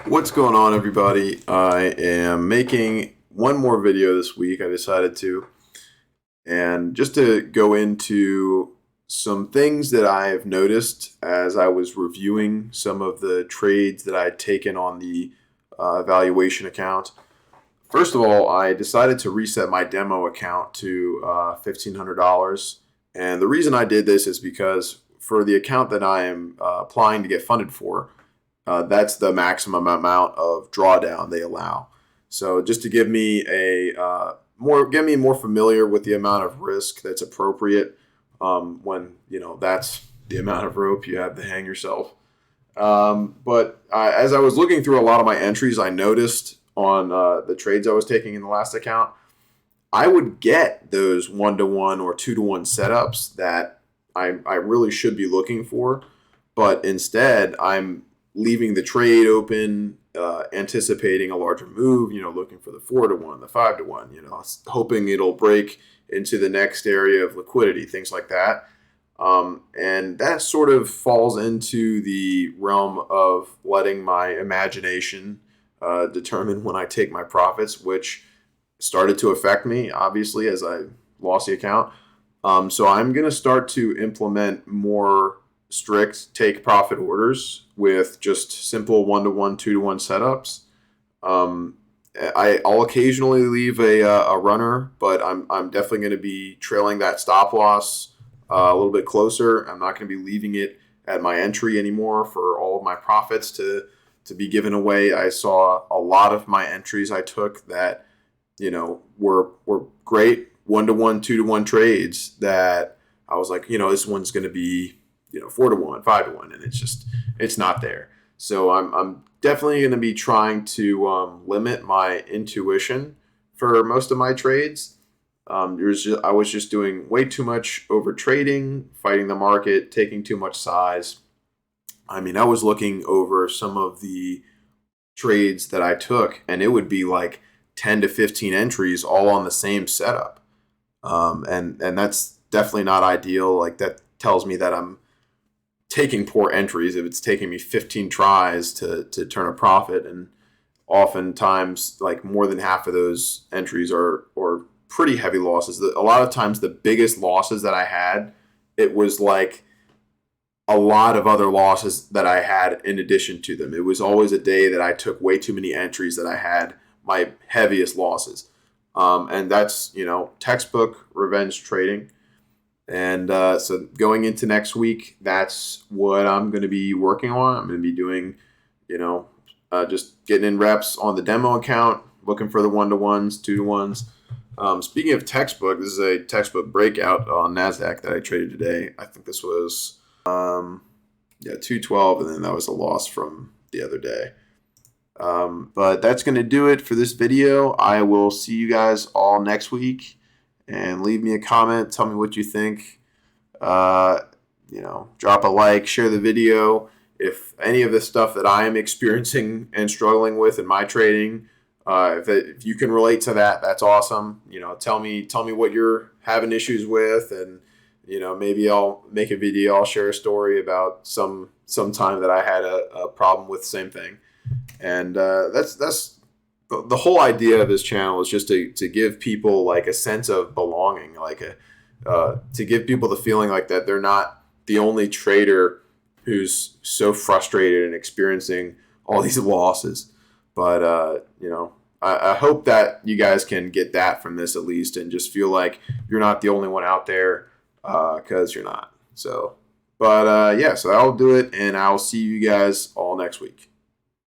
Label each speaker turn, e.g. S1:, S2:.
S1: What's going on, everybody? I am making one more video this week. I decided to, and just to go into some things that I have noticed as I was reviewing some of the trades that I had taken on the valuation account. First of all, I decided to reset my demo account to $1,500. And the reason I did this is because for the account that I am applying to get funded for, that's the maximum amount of drawdown they allow. So just to give me get me more familiar with the amount of risk that's appropriate when that's the amount of rope you have to hang yourself. But as I was looking through a lot of my entries, I noticed on the trades I was taking in the last account, I would get those 1-to-1 or 2-to-1 setups that I really should be looking for, but instead I'm leaving the trade open, anticipating a larger move, looking for the 4-to-1, the 5-to-1, hoping it'll break into the next area of liquidity, things like that. And that sort of falls into the realm of letting my imagination determine when I take my profits, which started to affect me, obviously, as I lost the account. So I'm going to start to implement more strict take profit orders with just simple 1-to-1, 2-to-1 setups. I'll occasionally leave a runner, but I'm definitely going to be trailing that stop loss a little bit closer. I'm not going to be leaving it at my entry anymore for all of my profits to be given away. I saw a lot of my entries I took that were great 1-to-1, 2-to-1 trades that I was like, this one's going to be 4-to-1, 5-to-1, and it's not there. So I'm definitely going to be trying to limit my intuition for most of my trades. I was just doing way too much over trading, fighting the market, taking too much size. I mean, I was looking over some of the trades that I took, and it would be like 10 to 15 entries all on the same setup. And that's definitely not ideal. Like, that tells me that I'm taking poor entries if it's taking me 15 tries to turn a profit, and oftentimes like more than half of those entries are pretty heavy losses. A lot of times the biggest losses that I had, it was like a lot of other losses that I had in addition to them. It was always a day that I took way too many entries that I had my heaviest losses. And that's, textbook revenge trading. And so going into next week, that's what I'm going to be working on. I'm going to be doing, just getting in reps on the demo account, looking for the 1-to-1s, 2-to-1s. Speaking of textbook, this is a textbook breakout on NASDAQ that I traded today. I think this was 212, and then that was a loss from the other day. But that's going to do it for this video. I will see you guys all next week. And leave me a comment. Tell me what you think. Drop a like, share the video. If any of the stuff that I am experiencing and struggling with in my trading, if you can relate to that, that's awesome. Tell me what you're having issues with, and maybe I'll make a video. I'll share a story about some time that I had a problem with the same thing. And that's the whole idea of this channel is just to give people like a sense of belonging, like to give people the feeling like that they're not the only trader who's so frustrated and experiencing all these losses. But I hope that you guys can get that from this at least, and just feel like you're not the only one out there, because you're not. So, but so that'll do it, and I'll see you guys all next week.